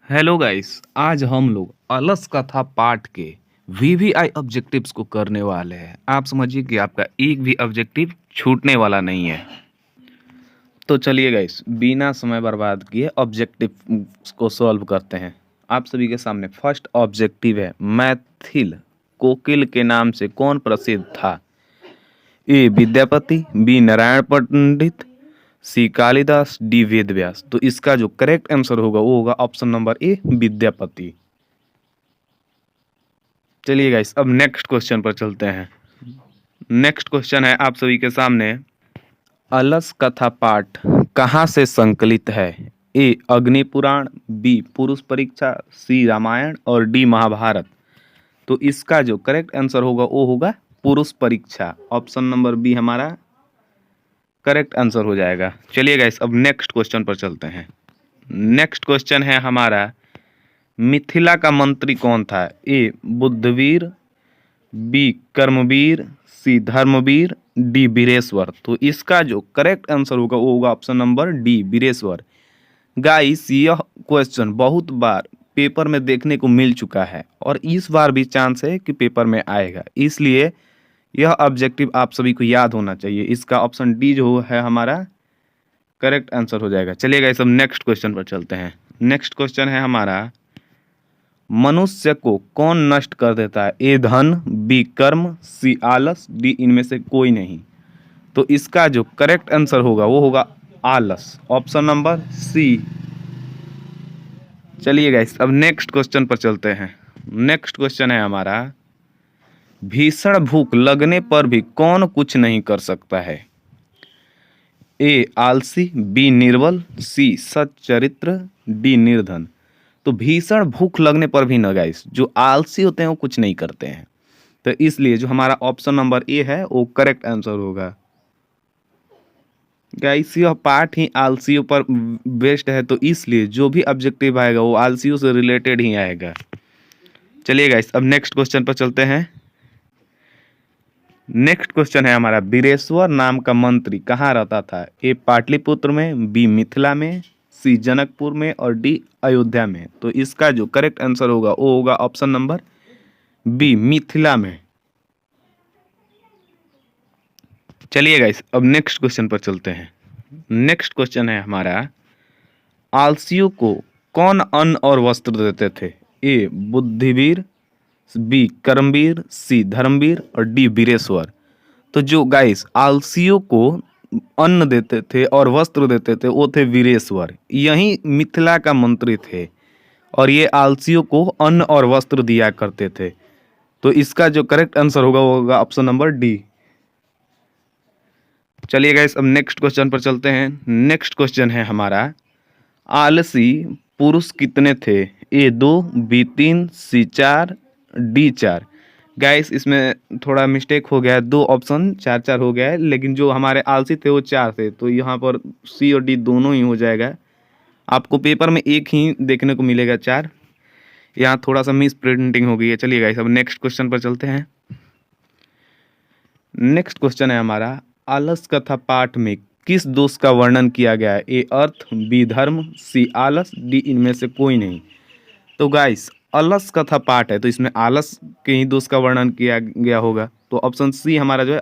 Hello guys, आज हम लोग अलस कथा पाठ के वीवीआई ऑब्जेक्टिव्स को करने वाले हैं। आप समझिए कि आपका एक भी ऑब्जेक्टिव छूटने वाला नहीं है। तो चलिए गाइस, बिना समय बर्बाद किए ऑब्जेक्टिव को सॉल्व करते हैं। आप सभी के सामने फर्स्ट ऑब्जेक्टिव है, मैथिल कोकिल के नाम से कौन प्रसिद्ध था? ए विद्यापति, बी नारायण पंडित, सी कालिदास, डी वेद व्यास। तो इसका जो करेक्ट आंसर होगा वो होगा ऑप्शन नंबर ए, विद्यापति। चलिए गाइस, अब नेक्स्ट क्वेश्चन पर चलते हैं। नेक्स्ट क्वेश्चन है आप सभी के सामने, अलस कथा पाठ कहाँ से संकलित है? ए अग्नि पुराण, बी पुरुष परीक्षा, सी रामायण और डी महाभारत। तो इसका जो करेक्ट आंसर होगा वो होगा पुरुष परीक्षा। ऑप्शन नंबर बी हमारा करेक्ट आंसर हो जाएगा। चलिए गाइस, अब नेक्स्ट क्वेश्चन पर चलते हैं। नेक्स्ट क्वेश्चन है हमारा, मिथिला का मंत्री कौन था? A Buddhveer, B Karmveer, C Dharmveer, D Veereshwar. तो इसका जो करेक्ट आंसर होगा वो होगा option number D, Veereshwar. Guys, यह क्वेश्चन बहुत बार पेपर में देखने को मिल चुका है और इस बार भी चांस है कि पेपर में आएगा, इसलिए यह ऑब्जेक्टिव आप सभी को याद होना चाहिए। इसका ऑप्शन डी जो है हमारा करेक्ट आंसर हो जाएगा। चलिए गाइस, अब नेक्स्ट क्वेश्चन पर चलते हैं। नेक्स्ट क्वेश्चन है हमारा, मनुष्य को कौन नष्ट कर देता है? ए धन, बी कर्म, सी आलस, डी इनमें से कोई नहीं। तो इसका जो करेक्ट आंसर होगा वो होगा आलस। Option number C. चलिए गाइस, अब नेक्स्ट क्वेश्चन पर चलते हैं। नेक्स्ट क्वेश्चन है हमारा, भीषण भूख लगने पर भी कौन कुछ नहीं कर सकता है? ए आलसी, बी निर्बल, सी सच्चरित्र, डी निर्धन। तो भीषण भूख लगने पर भी ना गाइस, जो आलसी होते हैं वो कुछ नहीं करते हैं। तो इसलिए जो हमारा ऑप्शन नंबर ए है वो करेक्ट आंसर होगा। गाइस, यह पार्ट ही आलसियों पर बेस्ड है, तो इसलिए जो भी ऑब्जेक्टिव आएगा वो आलसियों से रिलेटेड ही आएगा। चलिए गाइस, अब नेक्स्ट क्वेश्चन पर चलते हैं। नेक्स्ट क्वेश्चन है हमारा, वीरेश्वर नाम का मंत्री कहाँ रहता था? ए पाटलिपुत्र में, बी मिथिला में, सी जनकपुर में और डी अयोध्या में। तो इसका जो करेक्ट आंसर होगा वो होगा ऑप्शन नंबर बी, मिथिला में। चलिए गाइस, अब नेक्स्ट क्वेश्चन पर चलते हैं। नेक्स्ट क्वेश्चन है हमारा, आलसियों को कौन अन्न और वस्त्र देते थे? ए बुद्धिवीर, बी कर्मवीर, सी धर्मवीर और डी वीरेश्वर। तो जो गाइस आलसियों को अन्न देते थे और वस्त्र देते थे वो थे वीरेश्वर। यही मिथिला का मंत्री थे और ये आलसियों को अन्न और वस्त्र दिया करते थे। तो इसका जो करेक्ट आंसर होगा वो होगा ऑप्शन नंबर डी। चलिए गाइस, अब नेक्स्ट क्वेश्चन पर चलते हैं। नेक्स्ट क्वेश्चन है हमारा, आलसी पुरुष कितने थे? ए 2, बी 3, सी 4, डी 4। गाइस, इसमें थोड़ा मिस्टेक हो गया है, 2 ऑप्शन 4 4 हो गया है, लेकिन जो हमारे आलसी थे वो 4 थे, तो यहाँ पर सी और डी दोनों ही हो जाएगा। आपको पेपर में एक ही देखने को मिलेगा 4, यहाँ थोड़ा सा मिस प्रिंटिंग हो गई है। चलिए गाइस, अब नेक्स्ट क्वेश्चन पर चलते हैं। नेक्स्ट क्वेश्चन है हमारा, आलस कथा पाठ में किस दोष का वर्णन किया गया है? ए अर्थ, बी धर्म, सी आलस, डी इनमें से कोई नहीं। तो गाइस, अलस कथा पाठ है तो इसमें आलस के ही दोष का वर्णन किया गया होगा, तो ऑप्शन सी हमारा जो है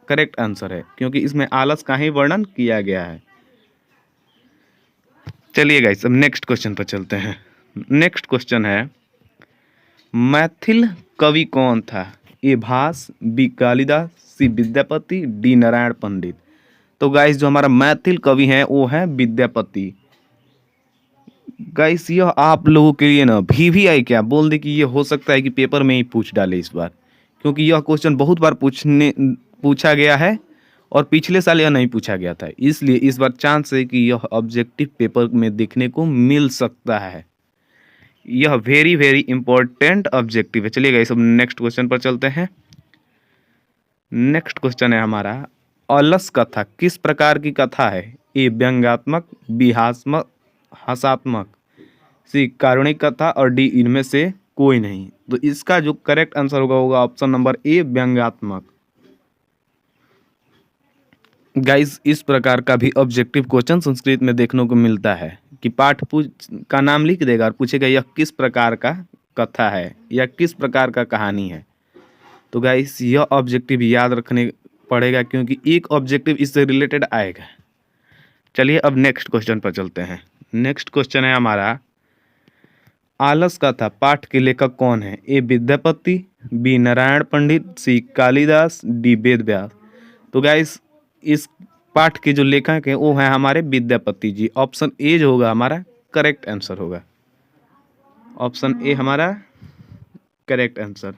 करेक्ट आंसर है, क्योंकि इसमें आलस का ही वर्णन किया गया है। चलिए गाइस, अब नेक्स्ट क्वेश्चन पर चलते हैं। नेक्स्ट क्वेश्चन है, मैथिल कवि कौन था? ए भास, बी कालिदास, सी विद्यापति, डी नारायण पंडित। तो गाइस, जो हमारा मैथिल कवि है वो है विद्यापति। गाइस, यह आप लोगों के लिए ना वीवीआई क्या बोल दे कि ये हो सकता है कि पेपर में ही पूछ डाले इस बार, क्योंकि यह क्वेश्चन बहुत बार पूछा गया है और पिछले साल यह नहीं पूछा गया था, इसलिए इस बार चांस है कि यह ऑब्जेक्टिव पेपर में देखने को मिल सकता है। यह वेरी वेरी इंपॉर्टेंट ऑब्जेक्टिव है। चलिए गाइस, अब नेक्स्ट क्वेश्चन पर चलते हैं। नेक्स्ट क्वेश्चन है हमारा, अलस कथा किस प्रकार की कथा है? ए व्यंग्यात्मक, बी हास्यात्मक, सी कारुणिक कथा और डी इनमें से कोई नहीं। तो इसका जो करेक्ट आंसर होगा ऑप्शन नंबर ए, व्यंग्यात्मक। गाइस, इस प्रकार का भी ऑब्जेक्टिव क्वेश्चन संस्कृत में देखने को मिलता है, कि पाठ का नाम लिख देगा और पूछेगा यह किस प्रकार का कथा है या किस प्रकार का कहानी है। तो गाइस यह ऑब्जेक्टिव याद रखने पड़ेगा क्योंकि एक ऑब्जेक्टिव इससे रिलेटेड आएगा। चलिए अब नेक्स्ट क्वेश्चन पर चलते हैं। नेक्स्ट क्वेश्चन है हमारा, आलस कथा पाठ के लेखक कौन है? ए विद्यापति, बी नारायण पंडित, सी कालिदास, डी वेद व्यास। तो गाइस इस पाठ के जो लेखक हैं वो हैं हमारे विद्यापति जी। ऑप्शन ए जो होगा हमारा करेक्ट आंसर होगा। ऑप्शन ए हमारा करेक्ट आंसर।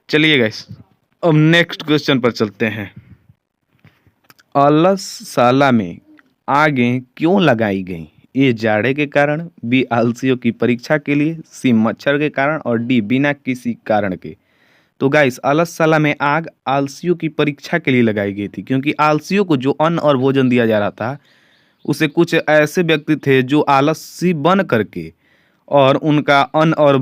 चलिए गाइस अब नेक्स्ट क्वेश्चन पर चलते हैं। अलसशाला में आगें क्यों लगाई गई? ए जाड़े के कारण, बी आलसियों की परीक्षा के लिए, सी मच्छर के कारण और डी बिना किसी कारण के। तो गाइस अलसशाला में आग आलसियों की परीक्षा के लिए लगाई गई थी क्योंकि आलसियों को जो अन्न और भोजन दिया जा रहा था उसे कुछ ऐसे व्यक्ति थे जो आलसी बन करके और उनका अन्न और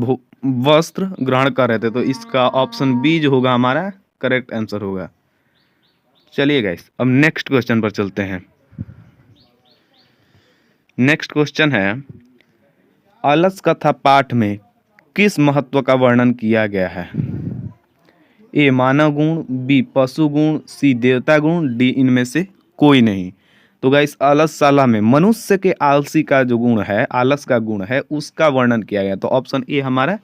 वस्त्र ग्रहण कर रहे थे। तो इसका ऑप्शन बी जो होगा हमारा करेक्ट आंसर होगा। चलिए गाइस अब नेक्स्ट क्वेश्चन पर चलते हैं। नेक्स्ट क्वेश्चन है, अलस कथा पाठ में किस महत्व का वर्णन किया गया है? ए मानव गुण, बी पशु गुण, सी देवता गुण, डी इनमें से कोई नहीं। तो गाइस अलसशाला में मनुष्य के आलसी का जो गुण है, आलस का गुण है, उसका वर्णन किया गया। तो ऑप्शन ए हमारा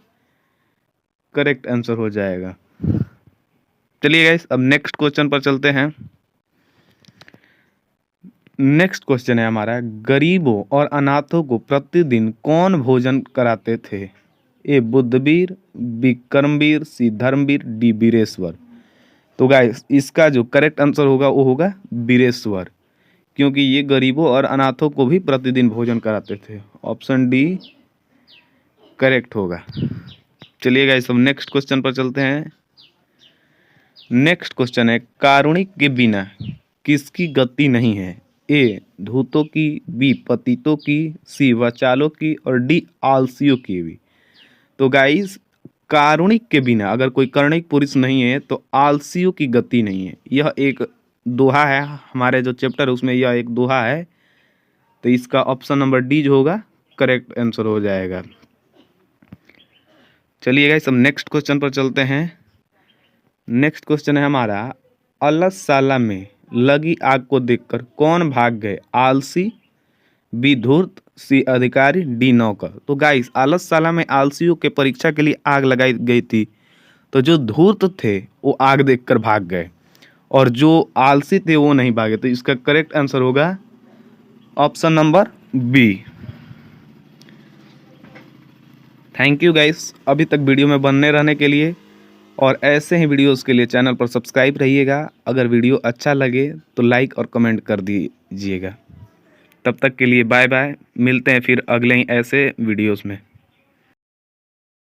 करेक्ट आंसर हो जाएगा। चलिए गाइस अब नेक्स्ट क्वेश्चन पर चलते हैं। नेक्स्ट क्वेश्चन है हमारा, गरीबों और अनाथों को प्रतिदिन कौन भोजन कराते थे? ए Buddhveer, B Karmveer, C Dharmveer, D Veereshwar. तो गाइस इसका जो करेक्ट आंसर होगा वो होगा वीरेश्वर क्योंकि ये गरीबों और अनाथों को भी प्रतिदिन भोजन कराते थे। ऑप्शन डी करेक्ट होगा। चलिए गाइस अब नेक्स्ट क्वेश्चन पर चलते हैं। नेक्स्ट क्वेश्चन है, कारुणिक के बिना किसकी गति नहीं है? ए धूतों की, बी पतितों की, सी वाचालों की और डी आलसियों की भी। तो गाइस कारुणिक के बिना अगर कोई कर्णिक पुरुष नहीं है तो आलसियों की गति नहीं है। यह एक दोहा है, हमारे जो चैप्टर है उसमें यह एक दोहा है। तो इसका ऑप्शन नंबर डी जो होगा करेक्ट आंसर हो जाएगा। चलिए गाइस अब नेक्स्ट क्वेश्चन पर चलते हैं। नेक्स्ट क्वेश्चन है हमारा, अलसशाला में लगी आग को देखकर कौन भाग गए? आलसी, बी धूर्त, सी अधिकारी, डी नौकर। तो गाइस अलसशाला में आलसियों के परीक्षा के लिए आग लगाई गई थी तो जो धूर्त थे वो आग देखकर भाग गए और जो आलसी थे वो नहीं भागे। तो इसका करेक्ट आंसर होगा option number B. Thank you guys अभी तक वीडियो में बने रहने के लिए और ऐसे ही वीडियोस के लिए चैनल पर सब्सक्राइब रहिएगा। अगर वीडियो अच्छा लगे तो लाइक और कमेंट कर दीजिएगा। तब तक के लिए बाय बाय, मिलते हैं फिर अगले ही ऐसे वीडियोस में।